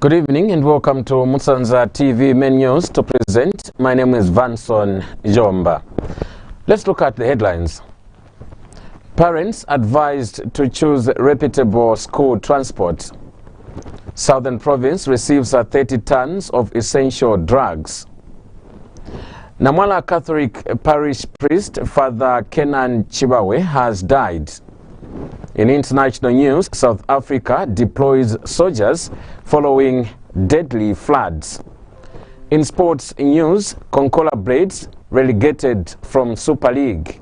Good evening and welcome to Musanza TV main news. To present, my name is Vanson Jomba. Let's look at the headlines. Parents advised to choose reputable school transport. Southern Province receives 30 tons of essential drugs. Namwala Catholic Parish Priest Father Kenan Chibawe has died. In international news, South Africa deploys soldiers following deadly floods. In sports news, Konkola Blades relegated from Super League.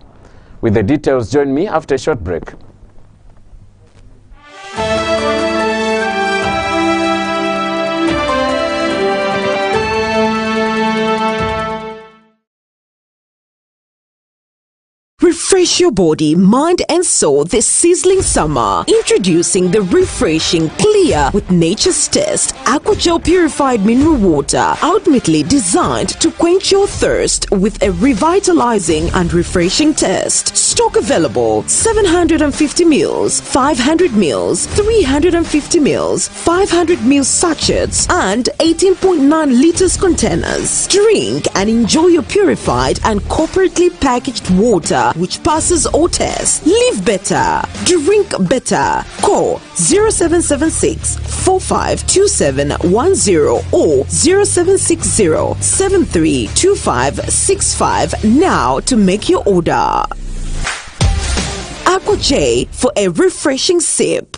With the details, join me after a short break. Refresh your body, mind and soul this sizzling summer. Introducing the refreshing Clear with Nature's Test Aquagel Purified Mineral Water, ultimately designed to quench your thirst with a revitalizing and refreshing taste. Stock available: 750 ml, 500 ml, 350 ml, 500 ml sachets and 18.9 liters containers. Drink and enjoy your purified and corporately packaged water which passes all tests. Live better, drink better. Call 0776 452710 or 0760 732565 now to make your order. Aqua J for a refreshing sip.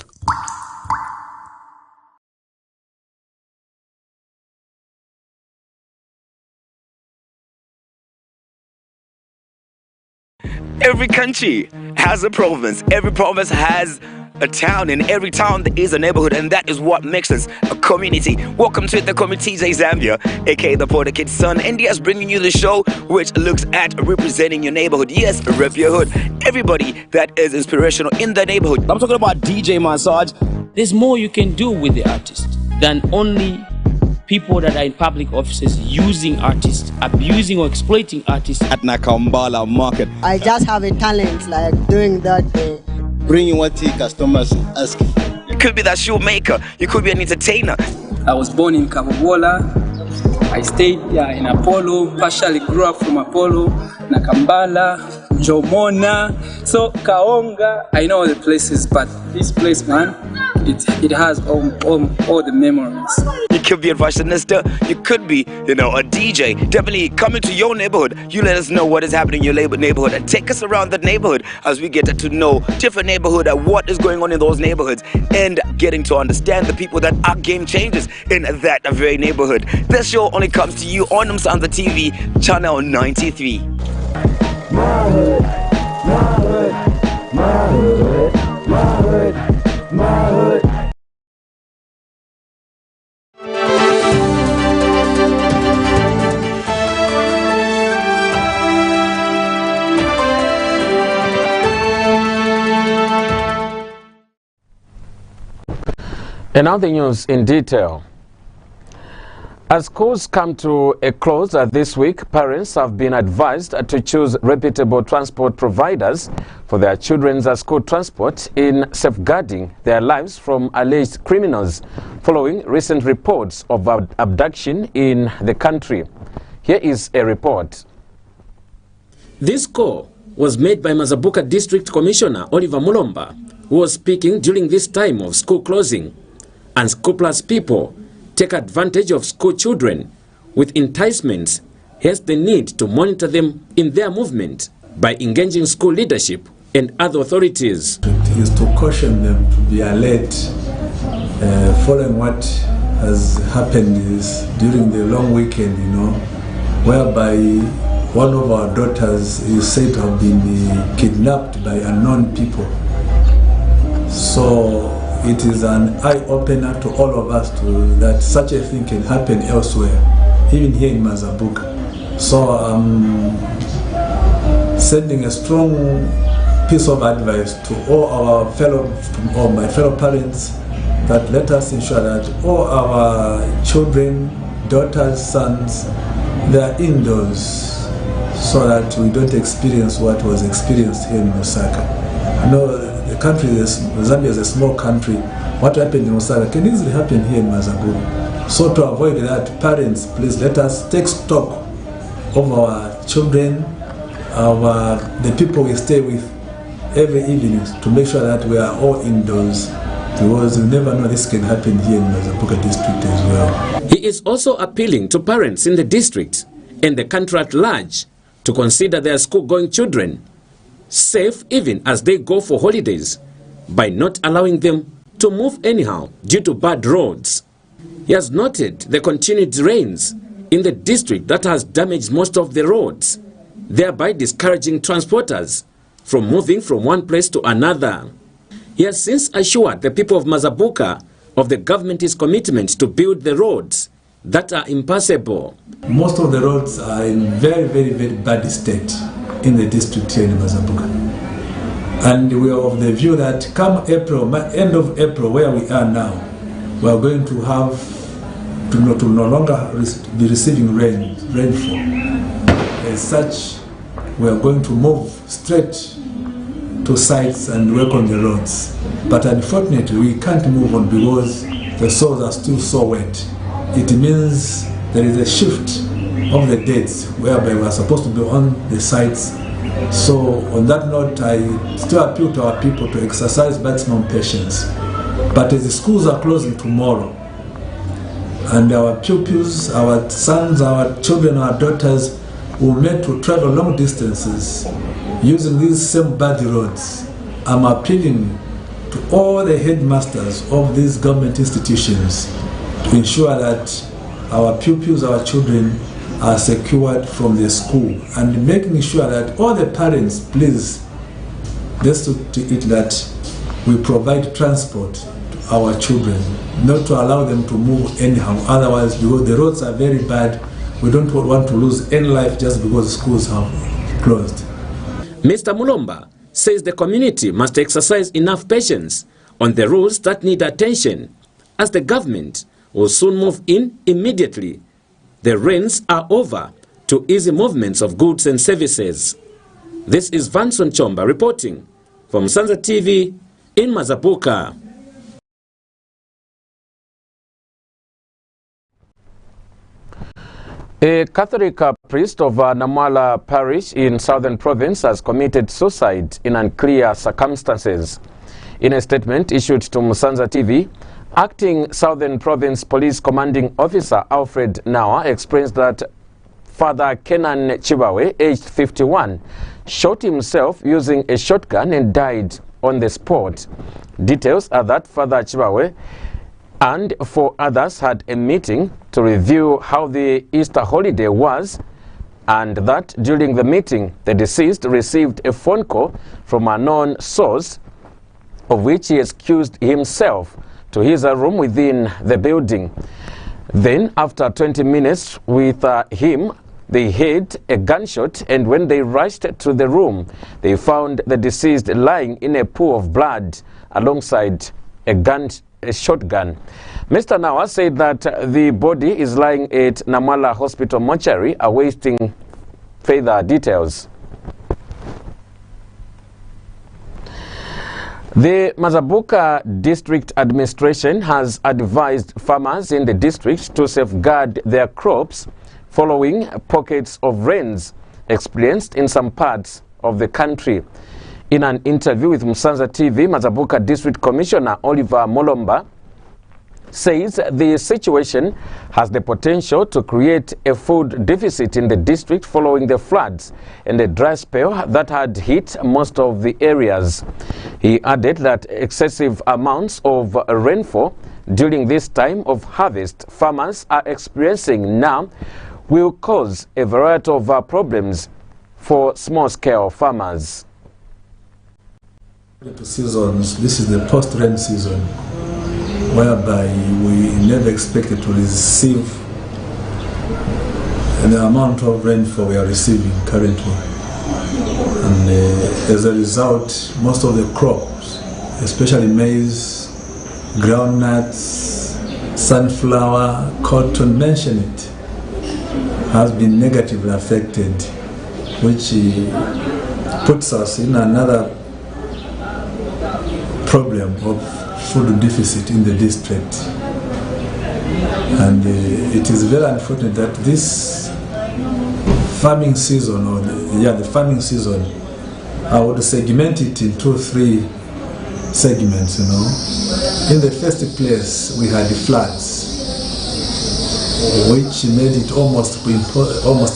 Every country has a province. Every province has a town. In every town there is a neighborhood, and that is what makes us a community. Welcome to the Community Zambia, aka the Porter Kid's son. India's bringing you the show which looks at representing your neighborhood. Yes, rep your hood. Everybody that is inspirational in the neighborhood. I'm talking about DJ Massage. There's more you can do with the artist than only people that are in public offices using artists, abusing or exploiting artists. At Nakambala market, I just have a talent like doing that. Bringing what the customers ask. You could be that shoemaker. You could be an entertainer. I was born in Kabobola. I stayed in Apollo, partially grew up from Apollo, Nakambala, Jomona, so Kaonga. I know all the places, but this place, man, it has all the memories. You could be a fashionista. You could be, a DJ. Definitely come into your neighborhood. You let us know what is happening in your neighborhood and take us around that neighborhood as we get to know different neighborhood and what is going on in those neighborhoods and getting to understand the people that are game changers in that very neighborhood. This show only comes to you on Musanza TV, channel 93. My hood, my hood, my hood, my hood, my hood. And now the news in detail. As schools come to a close this week, parents have been advised to choose reputable transport providers for their children's school transport in safeguarding their lives from alleged criminals following recent reports of abduction in the country. Here is a report. This call was made by Mazabuka District Commissioner Oliver Mulomba, who was speaking during this time of school closing. Unscrupulous people take advantage of school children with enticements, hence the need to monitor them in their movement by engaging school leadership and other authorities. It is to caution them to be alert following what has happened is during the long weekend, whereby one of our daughters is said to have been kidnapped by unknown people. So it is an eye-opener to all of us that such a thing can happen elsewhere, even here in Mazabuka. So I'm sending a strong piece of advice to all my fellow parents that let us ensure that all our children, daughters, sons, they are indoors so that we don't experience what was experienced here in Lusaka. I know the country, Zambia is a small country, What happened in Osaka can easily happen here in Mazabuka. So to avoid that, parents, please let us take stock of our children, the people we stay with every evening, to make sure that we are all indoors, because you never know this can happen here in Mazabuka district as well. He is also appealing to parents in the district and the country at large to consider their school-going children safe even as they go for holidays by not allowing them to move anyhow due to bad roads. He has noted the continued rains in the district that has damaged most of the roads, thereby discouraging transporters from moving from one place to another. He has since assured the people of Mazabuka of the government's commitment to build the roads that are impassable. Most of the roads are in very, very, very bad state in the district here in Mazabuka. And we are of the view that come April, end of April, where we are now, we are going to have to no longer be receiving rainfall. As such, we are going to move straight to sites and work on the roads. But unfortunately, we can't move on because the soils are still so wet. It means there is a shift of the dates whereby we are supposed to be on the sites. So on that note, I still appeal to our people to exercise maximum patience. But as the schools are closing tomorrow, and our pupils, our sons, our children, our daughters will make to travel long distances using these same bad roads, I'm appealing to all the headmasters of these government institutions to ensure that our pupils, our children are secured from the school, and making sure that all the parents, please, let's to it that we provide transport to our children, not to allow them to move anyhow. Otherwise, because the roads are very bad, we don't want to lose any life just because schools have closed. Mr. Mulomba says the community must exercise enough patience on the rules that need attention, as the government will soon move in immediately the rains are over to easy movements of goods and services. This is Vanson Chomba reporting from Sanza TV in Mazabuka. A Catholic priest of Namwala Parish in Southern Province has committed suicide in unclear circumstances. In a statement issued to Musanza TV, Acting Southern Province Police Commanding Officer Alfred Nawa explains that Father Kenan Chibawe, aged 51, shot himself using a shotgun and died on the spot. Details are that Father Chibawe and 4 others had a meeting to review how the Easter holiday was, and that during the meeting the deceased received a phone call from a known source, of which he excused himself to his room within the building. Then, after 20 minutes with him, they heard a gunshot, and when they rushed to the room, they found the deceased lying in a pool of blood alongside a shotgun. Mr. Nawa said that the body is lying at Namwala Hospital mortuary awaiting further details. The Mazabuka District Administration has advised farmers in the district to safeguard their crops following pockets of rains experienced in some parts of the country. In an interview with Musanza TV, Mazabuka District Commissioner Oliver Mulomba says the situation has the potential to create a food deficit in the district following the floods and the dry spell that had hit most of the areas. He added that excessive amounts of rainfall during this time of harvest farmers are experiencing now will cause a variety of problems for small-scale farmers. Seasons, this is the post-rain season, whereby we never expected to receive the amount of rainfall we are receiving currently. And as a result, most of the crops, especially maize, groundnuts, sunflower, cotton, mention it, has been negatively affected, which puts us in another problem of food deficit in the district. And it is very unfortunate that this farming season, or the farming season, I would segment it into 3 segments, In the first place, we had the floods, which made it almost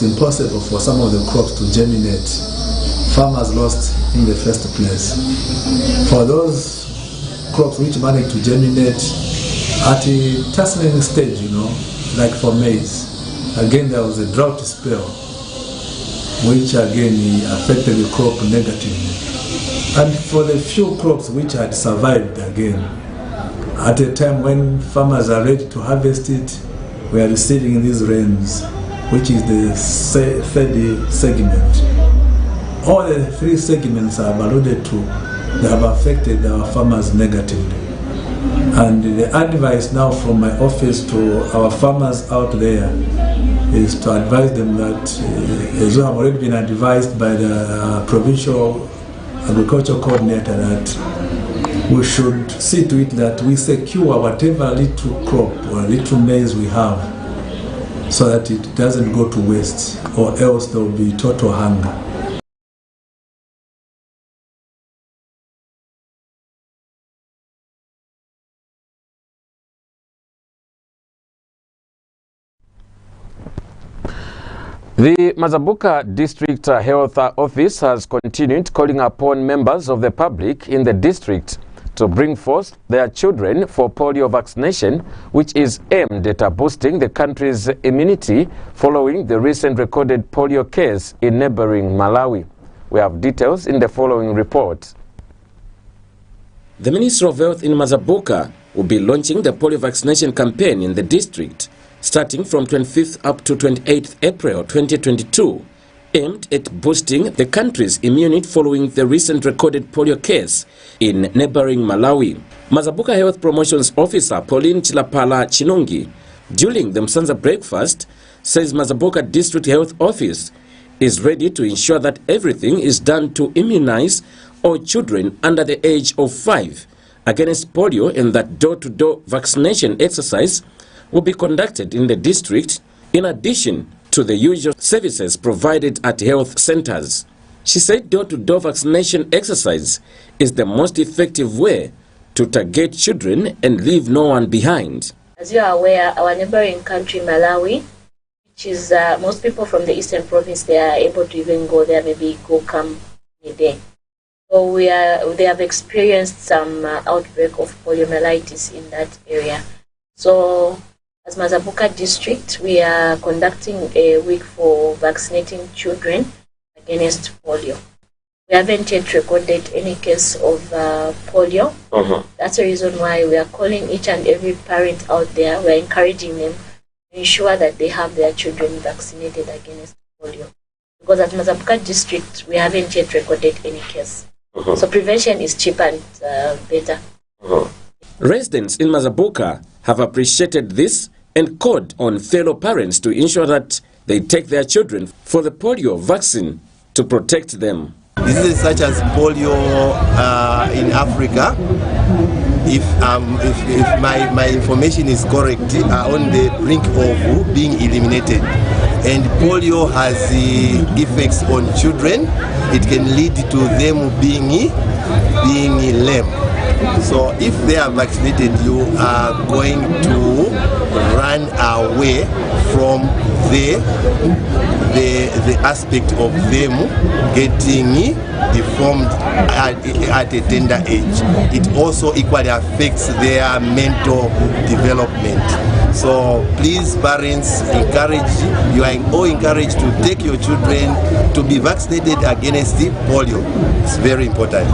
impossible for some of the crops to germinate. Farmers lost in the first place. For those crops which managed to germinate at a tasseling stage, like for maize, again there was a drought spell, which again affected the crop negatively. And for the few crops which had survived, again, at a time when farmers are ready to harvest it, we are receiving these rains, which is the third segment. All the 3 segments I have alluded to, they have affected our farmers negatively. And the advice now from my office to our farmers out there is to advise them that, as we have already been advised by the provincial agriculture coordinator, that we should see to it that we secure whatever little crop or little maize we have, so that it doesn't go to waste, or else there will be total hunger. The Mazabuka District Health Office has continued calling upon members of the public in the district to bring forth their children for polio vaccination, which is aimed at boosting the country's immunity following the recent recorded polio case in neighboring Malawi. We have details in the following report. The Ministry of Health in Mazabuka will be launching the polio vaccination campaign in the district starting from 25th up to 28th April 2022, aimed at boosting the country's immunity following the recent recorded polio case in neighboring Malawi. Mazabuka Health Promotions Officer Pauline Chilapala Chinungi, during the Msanza breakfast, says Mazabuka District Health Office is ready to ensure that everything is done to immunize all children under the age of 5 against polio, and that door-to-door vaccination exercise will be conducted in the district in addition to the usual services provided at health centers. She said door-to-door vaccination exercise is the most effective way to target children and leave no one behind. As you are aware, our neighboring country, Malawi, which is most people from the eastern province, they are able to even go there, maybe come a day. So they have experienced some outbreak of poliomyelitis in that area. So as Mazabuka District, we are conducting a week for vaccinating children against polio. We haven't yet recorded any case of polio. That's the reason why we are calling each and every parent out there. We are encouraging them to ensure that they have their children vaccinated against polio. Because at Mazabuka District, we haven't yet recorded any case. So prevention is cheaper and better. Residents in Mazabuka have appreciated this and called on fellow parents to ensure that they take their children for the polio vaccine to protect them. Diseases such as polio in Africa, if my information is correct, are on the brink of being eliminated. And polio has effects on children. It can lead to them being lame. So if they are vaccinated, you are going to run away from the aspect of them getting deformed at a tender age. It also equally affects their mental development. So please, parents, you are all encouraged to take your children to be vaccinated against the polio. It's very important.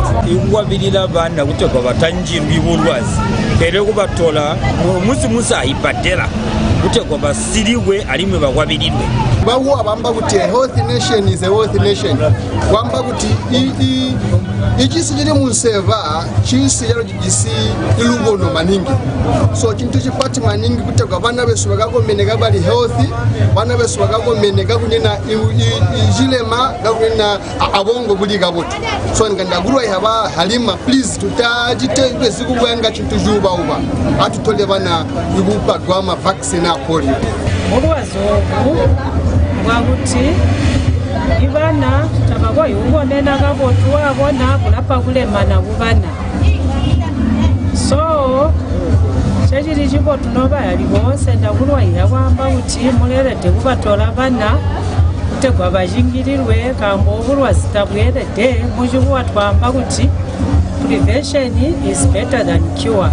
kutegwa basiriwe alimwe bagwabirirwe bawo abamba kuti a healthy nation is a wealthy nation kwamba kuti ichisi chiri munseva chisi yaro chisi ilugono maningi so chintu chipati maningi kutegwa vana vesu vakakomeneka bali healthy vana vesu vakakomeneka kunena ijilema gakunena abongo bulika botu so ngandagurwa ihaba halima please tutajite zikubwenga chintu juba uba atutole vana ikupadwa ama vaccine a polio olwazoku bwabuti ibana tabagoyi ubonena gabotu wabona kulapa kulemana bubana so chechiri chipo tunoba yalibo senda kulwa yawamba buti mulerete kubatola bana kutegwa bajingirirwe kambo obulwa zitabwerede muchibuwa twamba kuti prevention is better than cure.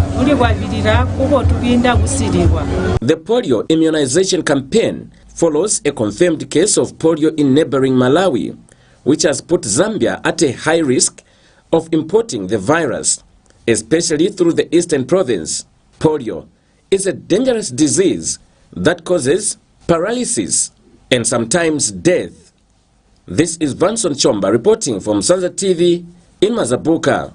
The polio immunization campaign follows a confirmed case of polio in neighboring Malawi, which has put Zambia at a high risk of importing the virus, especially through the eastern province. Polio is a dangerous disease that causes paralysis and sometimes death. This is Vanson Chomba reporting from Sanza TV in Mazabuka.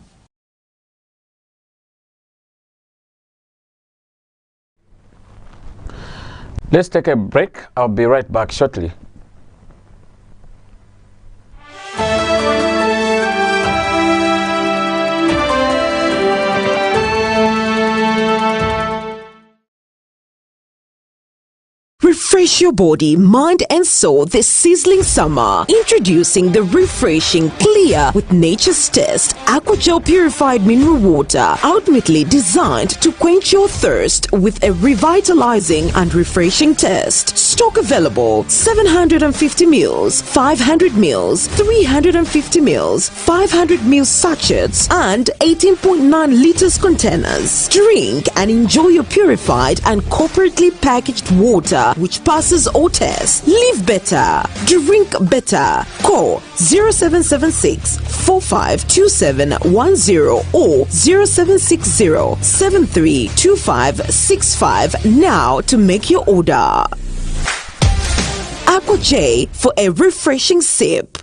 Let's take a break. I'll be right back shortly. Refresh your body, mind and soul this sizzling summer. Introducing the refreshing clear with nature's test Aquagel purified mineral water, ultimately designed to quench your thirst with a revitalizing and refreshing taste. Stock available 750 mils, 500 mils, 350 mils, 500 mils sachets and 18.9 liters containers. Drink and enjoy your purified and corporately packaged water which passes all tests. Live better. Drink better. Call 0776 452710 or 0760 732565 now to make your order. Aqua J for a refreshing sip.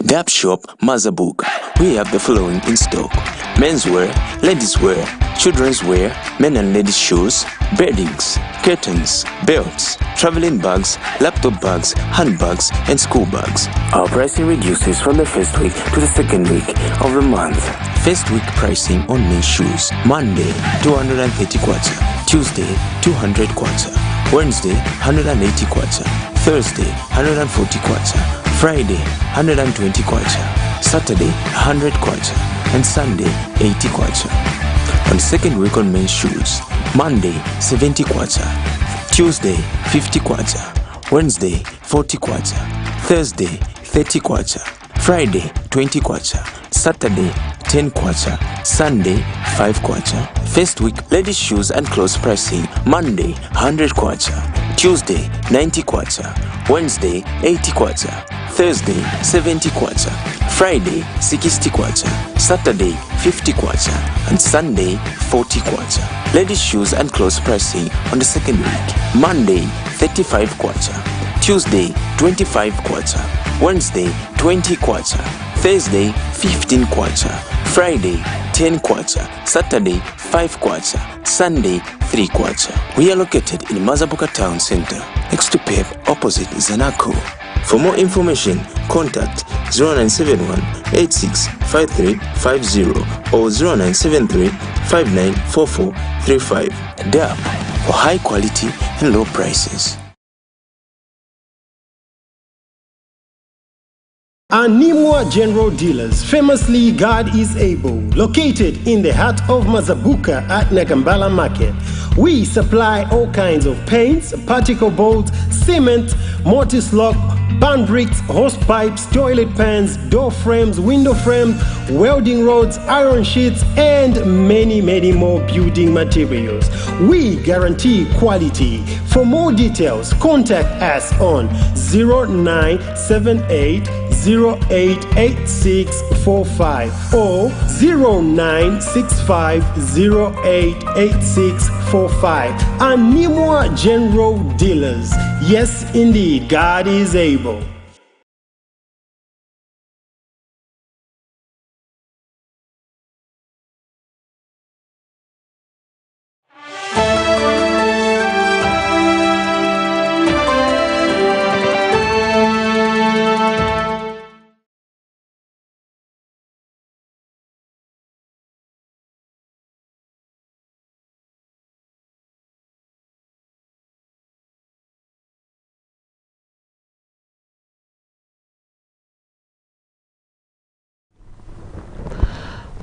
Gap Shop Mazabuka. We have the following in stock: menswear, ladieswear, children's wear, men and ladies shoes, beddings, curtains, belts, traveling bags, laptop bags, handbags, and school bags. Our pricing reduces from the first week to the second week of the month. First week pricing on men's shoes: Monday 230 kwacha, Tuesday 200 kwacha, Wednesday 180 kwacha, Thursday 140 kwacha, Friday 120 kwacha, Saturday 100 kwacha, and Sunday 80 kwacha. On the second week on men's shoes: Monday 70 kwacha, Tuesday 50 kwacha, Wednesday 40 kwacha, Thursday 30 kwacha, Friday 20 kwacha, Saturday 10 kwacha, Sunday 5 kwacha. First week ladies shoes and clothes pricing: Monday 100 kwacha, Tuesday 90 kwacha, Wednesday 80 kwacha, Thursday 70 kwacha, Friday 60 kwacha, Saturday 50 kwacha, and Sunday 40 kwacha. Ladies shoes and clothes pricing on the second week: Monday 35 kwacha, Tuesday 25 kwacha, Wednesday 20 kwacha, Thursday 15 kwacha, Friday 10 kwacha, Saturday 5 kwacha, Sunday 3 kwacha. We are located in Mazabuka Town Center, next to PEP, opposite Zanaco. For more information, contact 0971 865350 or 0973 594435. DAP for high quality and low prices. Animwa General Dealers, famously God is able, located in the heart of Mazabuka at Nakambala Market. We supply all kinds of paints, particle boards, cement, mortise lock, band bricks, hose pipes, toilet pans, door frames, window frames, welding rods, iron sheets, and many more building materials. We guarantee quality. For more details, contact us on 0978 0965088645 or 0965088645. Animwa General Dealers. Yes, indeed, God is able.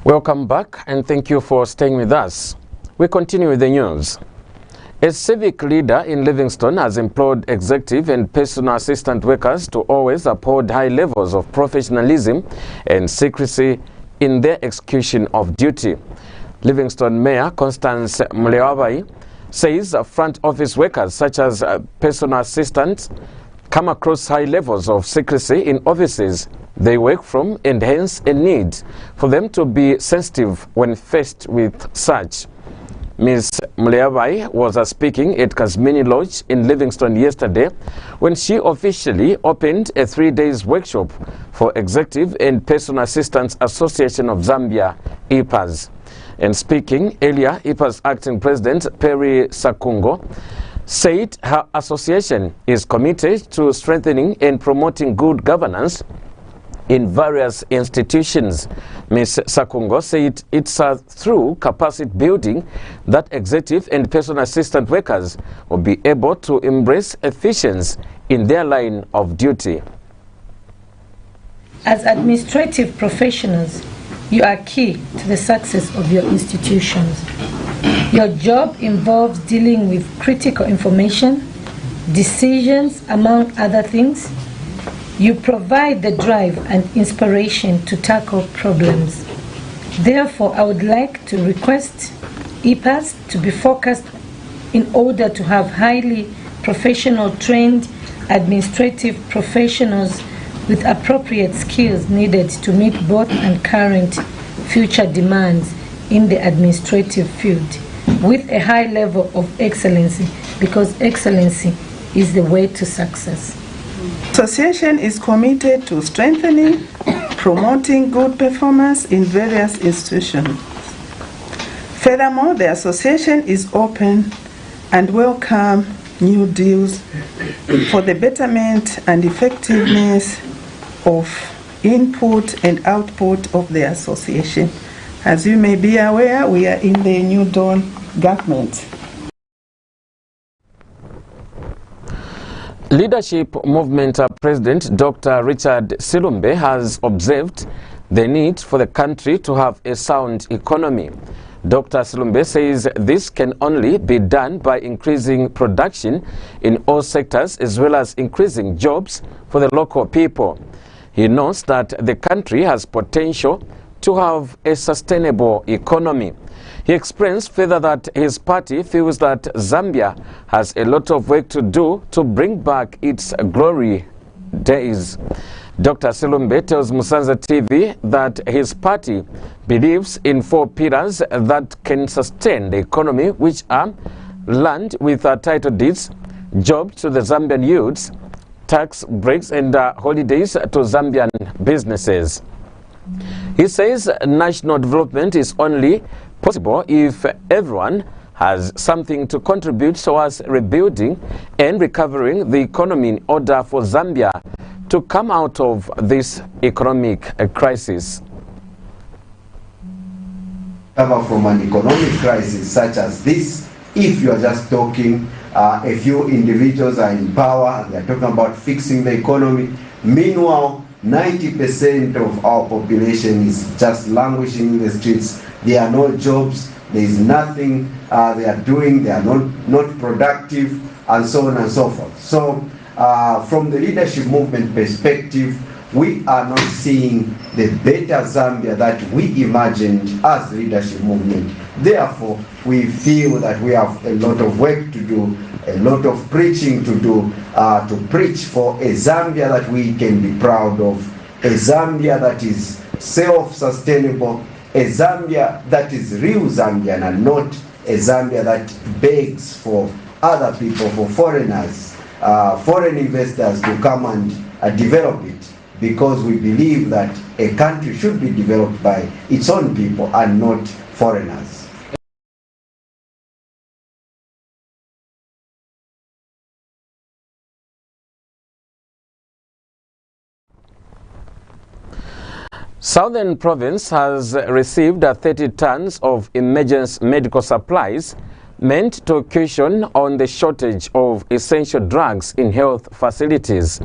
Welcome back and thank you for staying with us. We continue with the news. A civic leader in Livingstone has implored executive and personal assistant workers to always uphold high levels of professionalism and secrecy in their execution of duty. Livingstone Mayor Constance Mulewabai says front office workers such as personal assistants come across high levels of secrecy in offices they work from, and hence a need for them to be sensitive when faced with such. Ms. Mulewabai was speaking at Kazmini Lodge in Livingstone yesterday when she officially opened a 3-day workshop for Executive and Personal Assistants Association of Zambia, IPAS. And speaking earlier, IPAS Acting President Perry Sakungo said her association is committed to strengthening and promoting good governance in various institutions. Ms. Sakungo said it's through capacity building that executive and personal assistant workers will be able to embrace efficiency in their line of duty. As administrative professionals, you are key to the success of your institutions. Your job involves dealing with critical information, decisions, among other things. You provide the drive and inspiration to tackle problems. Therefore, I would like to request IPAS to be focused in order to have highly professional trained administrative professionals with appropriate skills needed to meet both and current future demands in the administrative field with a high level of excellency, because excellency is the way to success. Association is committed to strengthening, promoting good performance in various institutions. Furthermore, the association is open and welcome new deals for the betterment and effectiveness of input and output of the association. As you may be aware, we are in the New Dawn government. Leadership Movement President Dr. Richard Silumbe has observed the need for the country to have a sound economy. Dr. Silumbe says this can only be done by increasing production in all sectors as well as increasing jobs for the local people. He notes that the country has potential to have a sustainable economy. He explains further that his party feels that Zambia has a lot of work to do to bring back its glory days. Dr. Silumbe tells Musanza TV that his party believes in 4 pillars that can sustain the economy, which are land with title deeds, jobs to the Zambian youths, tax breaks and holidays to Zambian businesses. He says national development is only possible if everyone has something to contribute towards rebuilding and recovering the economy in order for Zambia to come out of this economic crisis. Come from an economic crisis such as this, if you are just talking a few individuals are in power, they are talking about fixing the economy. Meanwhile, 90% of our population is just languishing in the streets. There are no jobs, there is nothing they are doing, they are not productive, and so on and so forth. So from the leadership movement perspective, we are not seeing the better Zambia that we imagined as leadership movement. Therefore, we feel that we have a lot of work to do, a lot of preaching to do, to preach for a Zambia that we can be proud of, a Zambia that is self-sustainable, a Zambia that is real Zambian and not a Zambia that begs for other people, for foreigners, foreign investors to come and develop it, because we believe that a country should be developed by its own people and not foreigners. Southern Province has received 30 tons of emergency medical supplies meant to cushion on the shortage of essential drugs in health facilities.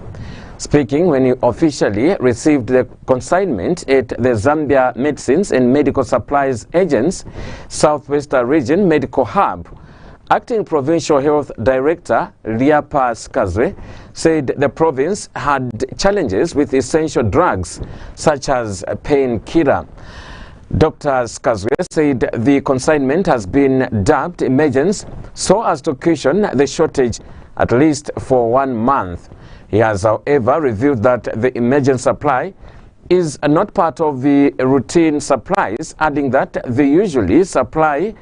Speaking when he officially received the consignment at the Zambia Medicines and Medical Supplies Agents Southwestern Region Medical Hub, Acting Provincial Health Director Liapa Skazwe said the province had challenges with essential drugs such as painkiller. Dr. Skazwe said the consignment has been dubbed emergency so as to cushion the shortage at least for 1 month. He has, however, revealed that the emergency supply is not part of the routine supplies, adding that the usually supply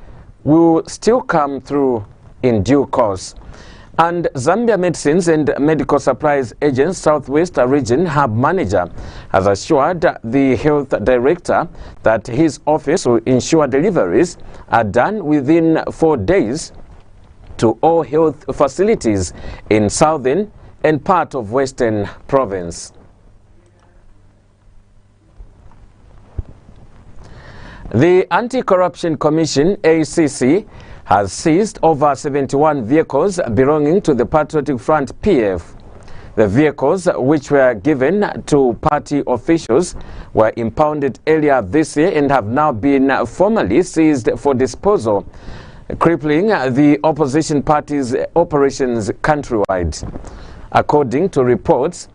will still come through in due course. And Zambia Medicines and Medical Supplies Agents Southwest Region Hub Manager has assured the Health Director that his office will ensure deliveries are done within 4 days to all health facilities in Southern and part of Western Province. The Anti-Corruption Commission, ACC, has seized over 71 vehicles belonging to the Patriotic Front PF. The vehicles, which were given to party officials, were impounded earlier this year and have now been formally seized for disposal, crippling the opposition party's operations countrywide. According to reports,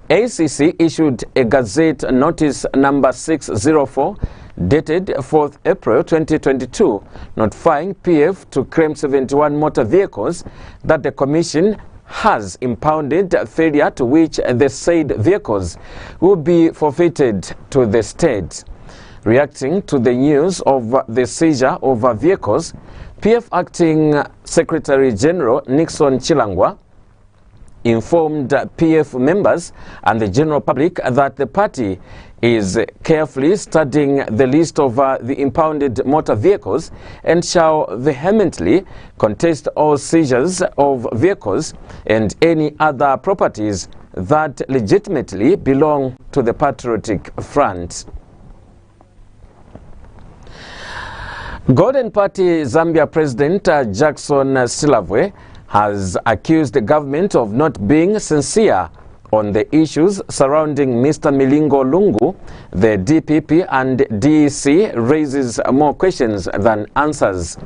ACC issued a Gazette Notice number 604 dated 4th April 2022, notifying PF to claim 71 motor vehicles that the Commission has impounded, failure to which the said vehicles will be forfeited to the state. Reacting to the news of the seizure of vehicles, PF Acting Secretary General Nixon Chilangwa informed PF members and the general public that the party is carefully studying the list of the impounded motor vehicles and shall vehemently contest all seizures of vehicles and any other properties that legitimately belong to the Patriotic Front. Golden Party Zambia President Jackson Silavwe has accused the government of not being sincere on the issues surrounding Mr. Milingo Lungu. The DPP and DEC raises more questions than answers.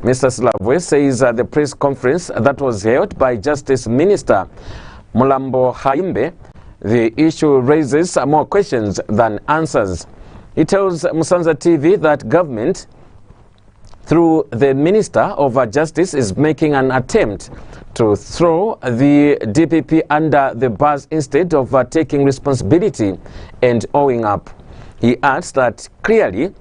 Mr. Silavwe says at the press conference that was held by Justice Minister Mulambo Haimbe, the issue raises more questions than answers. He tells Musanza TV that government, through the Minister of Justice, is making an attempt to throw the DPP under the bus instead of taking responsibility and owing up. He adds that clearly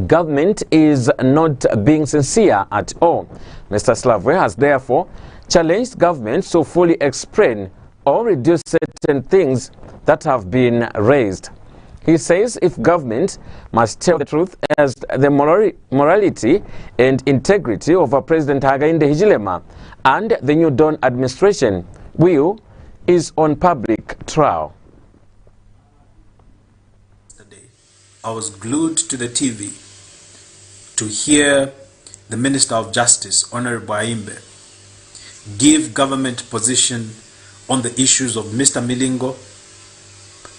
government is not being sincere at all. Mr. Silavwe has therefore challenged government to fully explain or reduce certain things that have been raised. He says if government must tell the truth as the morality and integrity of President Hakainde Hichilema and the New Dawn administration is on public trial. I was glued to the TV to hear the Minister of Justice, Honorable Haimbe, give government position on the issues of Mr. Milingo,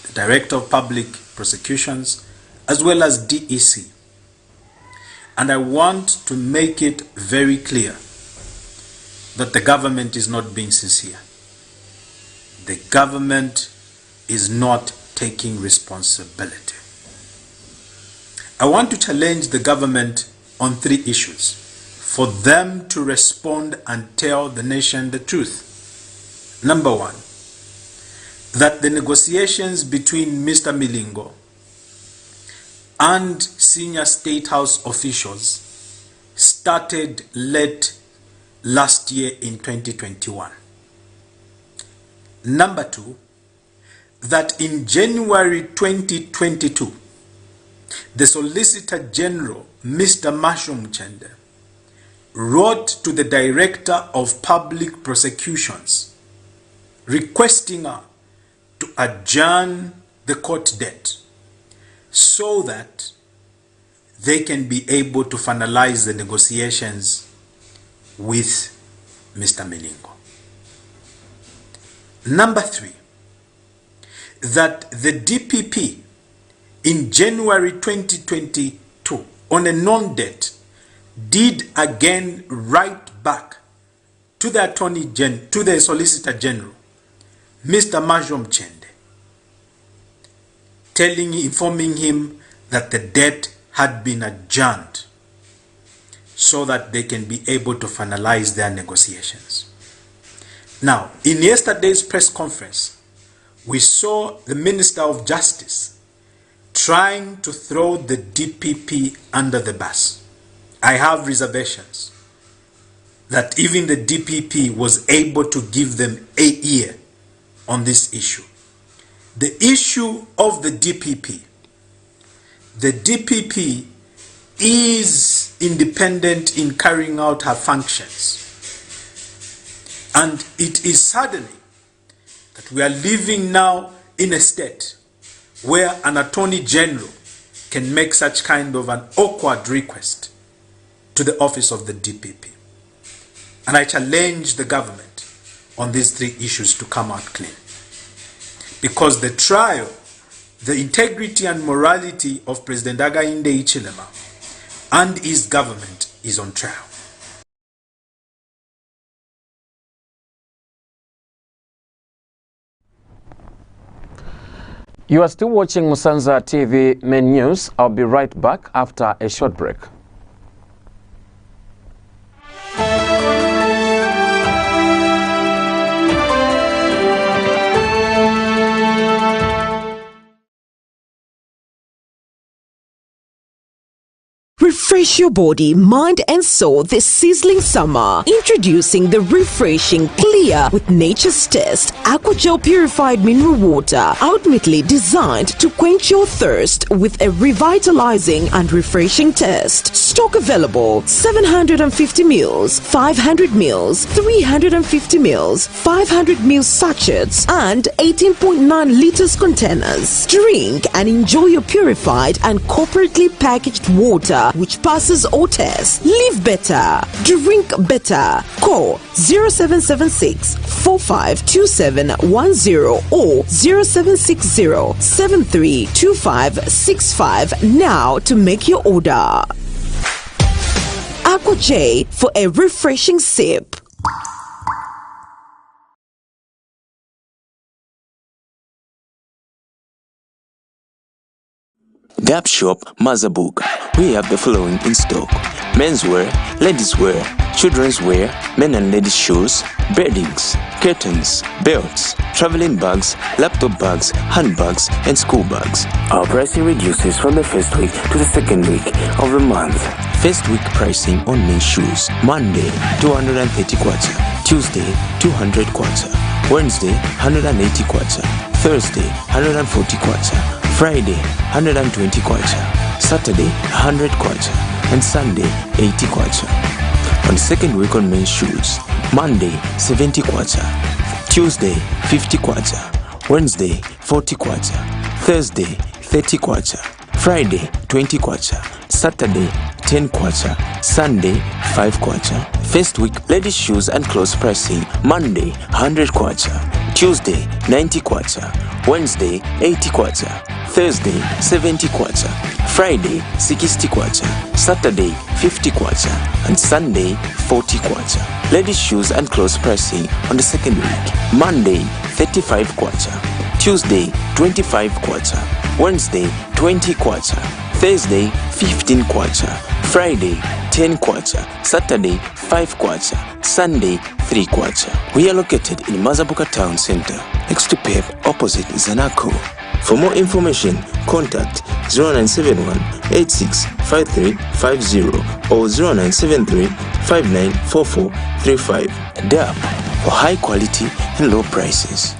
the Director of Public Prosecutions, as well as DEC. And I want to make it very clear that the government is not being sincere. The government is not taking responsibility. I want to challenge the government on 3 issues for them to respond and tell the nation the truth. Number 1, that the negotiations between Mr. Milingo and senior State House officials started late last year in 2021. Number two, that in January 2022, the Solicitor General, Mr. Mashum Chende, wrote to the Director of Public Prosecutions requesting her to adjourn the court date so that they can be able to finalize the negotiations with Mr. Milingo. Number three, that the DPP in January 2022 on a non-date did again write back to the Solicitor General, Mr. Majom Chende, informing him that the date had been adjourned so that they can be able to finalize their negotiations. Now, in yesterday's press conference, we saw the Minister of Justice trying to throw the DPP under the bus. I have reservations that even the DPP was able to give them a ear on this issue. The issue of the DPP is independent in carrying out her functions. And it is saddening that we are living now in a state where an Attorney General can make such kind of an awkward request to the office of the DPP. And I challenge the government on these three issues to come out clean. Because the trial, the integrity and morality of President Hakainde Hichilema and his government is on trial. You are still watching Musanza TV Main News. I'll be right back after a short break. Refresh your body, mind and soul this sizzling summer. Introducing the refreshing Clear with Nature's Test Aqua Gel Purified Mineral Water, ultimately designed to quench your thirst with a revitalizing and refreshing taste. Stock available: 750 ml, 500 ml, 350 ml, 500 ml sachets and 18.9 liters containers. Drink and enjoy your purified and corporately packaged water which passes all tests. Live better. Drink better. Call 0776 452710 or 0760 732565 now to make your order. Aqua J for a refreshing sip. Gap Shop Mazabuka. We have the following in stock: menswear, ladieswear, children's wear, men and ladies shoes, beddings, curtains, belts, traveling bags, laptop bags, handbags, and school bags. Our pricing reduces from the first week to the second week of the month. First week pricing on men's shoes: Monday 230 kwacha, Tuesday 200 kwacha, Wednesday 180 kwacha, Thursday 140 kwacha, Friday 120 kwacha, Saturday 100 kwacha, and Sunday 80 kwacha. On the second week on men's shoes: Monday 70 kwacha, Tuesday 50 kwacha, Wednesday 40 kwacha, Thursday 30 kwacha, Friday 20 kwacha, Saturday 10 kwacha, Sunday 5 kwacha. First week ladies shoes and clothes pricing: Monday 100 kwacha, Tuesday 90 kwacha, Wednesday 80 kwacha, Thursday 70 kwacha, Friday 60 kwacha, Saturday 50 kwacha, and Sunday 40 kwacha. Ladies shoes and clothes pricing on the second week: Monday 35 kwacha, Tuesday 25 kwacha, Wednesday 20 kwacha, Thursday 15 kwacha, Friday 10 kwacha, Saturday 5 kwacha, Sunday 3 kwacha. We are located in Mazabuka Town Center, next to PEP, opposite Zanaco. For more information, contact 0971 865350 or 0973 594435. DAP for high quality and low prices.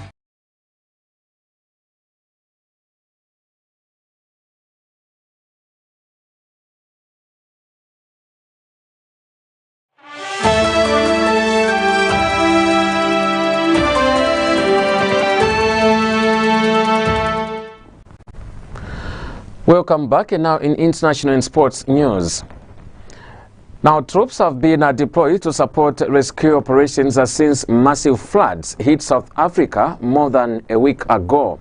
Welcome back, and now in international and sports news. Now, troops have been deployed to support rescue operations since massive floods hit South Africa more than a week ago.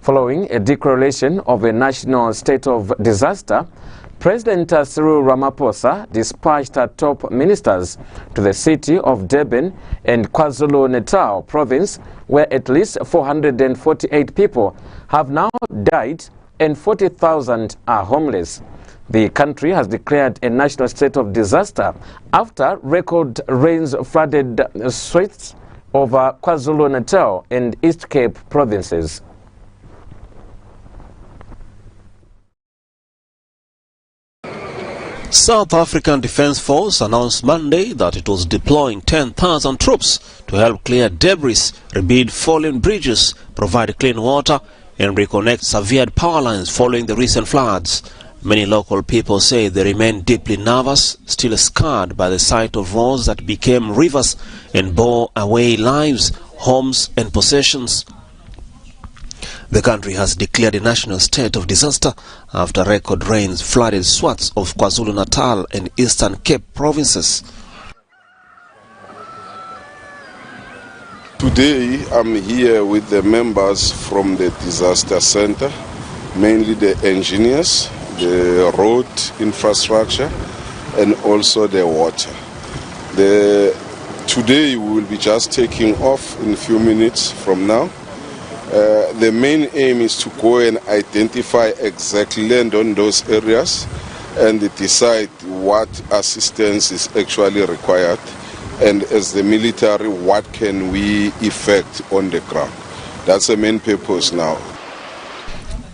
Following a declaration of a national state of disaster, President Cyril Ramaphosa dispatched top ministers to the city of Durban and KwaZulu-Natal province, where at least 448 people have now died and 40,000 are homeless. The country has declared a national state of disaster after record rains flooded streets over KwaZulu-Natal and East Cape provinces. South African Defence Force announced Monday that it was deploying 10,000 troops to help clear debris, rebuild fallen bridges, provide clean water, and reconnect severed power lines following the recent floods. Many local people say they remain deeply nervous, still scarred by the sight of roads that became rivers and bore away lives, homes and possessions. The country has declared a national state of disaster after record rains flooded swaths of KwaZulu-Natal and Eastern Cape provinces. Today I'm here with the members from the disaster center, mainly the engineers, the road infrastructure and also the water. Today we will be just taking off in a few minutes from now. The main aim is to go and identify exactly land on those areas and decide what assistance is actually required, and as the military, what can we effect on the ground. That's the main purpose now.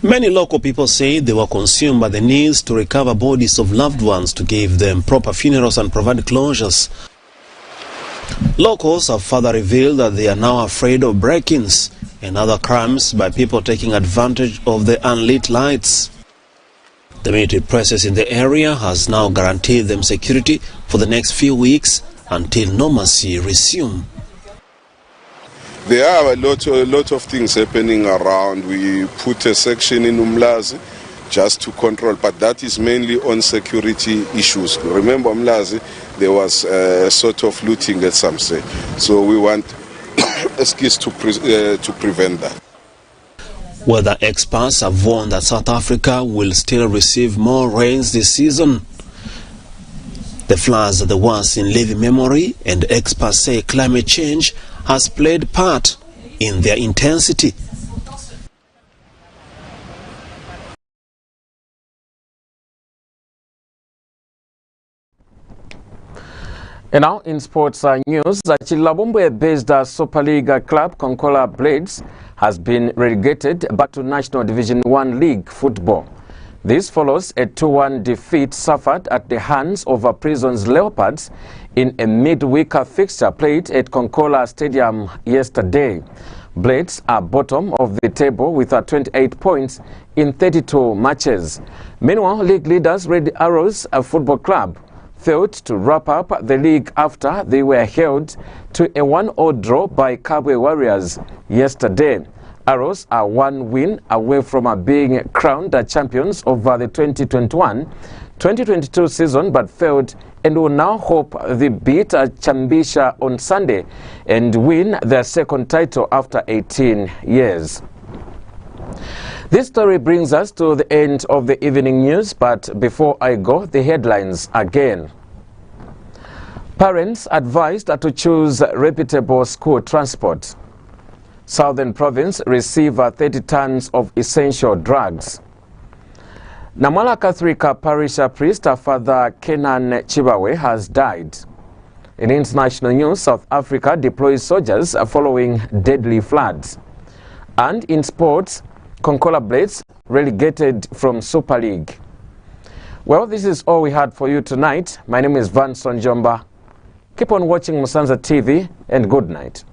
Many local people say they were consumed by the needs to recover bodies of loved ones, to give them proper funerals and provide closures. Locals have further revealed that they are now afraid of break-ins and other crimes by people taking advantage of the unlit lights. The military presence in the area has now guaranteed them security for the next few weeks until normalcy resume. There are a lot of things happening around. We put a section in Umlazi just to control, but that is mainly on security issues. Remember Umlazi, there was a sort of looting at some stage, so we want skills to prevent that. Weather experts have warned that South Africa will still receive more rains this season. The floods are the worst in living memory, and experts say climate change has played part in their intensity. And now in sports news, Chilabombe-based Super League club Concola Blades has been relegated back to National Division 1 League football. This follows a 2-1 defeat suffered at the hands of Prison's Leopards in a midweek fixture played at Concola Stadium yesterday. Blades are bottom of the table with 28 points in 32 matches. Meanwhile, league leaders Red Arrows Football Club failed to wrap up the league after they were held to a 1-0 draw by Kabwe Warriors yesterday. Arrows are one win away from being crowned champions over the 2021-2022 season, but failed, and will now hope they beat Chambisha on Sunday and win their second title after 18 years. This story brings us to the end of the evening news, but before I go, the headlines again. Parents advised to choose reputable school transport. Southern Province receive 30 tons of essential drugs. Namwala Katholika parish priest Father Kenan Chibawe has died. In international news, South Africa deploys soldiers following deadly floods. And in sports, Konkola Blades relegated from Super League. Well, this is all we had for you tonight. My name is Vanson Jomba. Keep on watching Musanza TV and good night.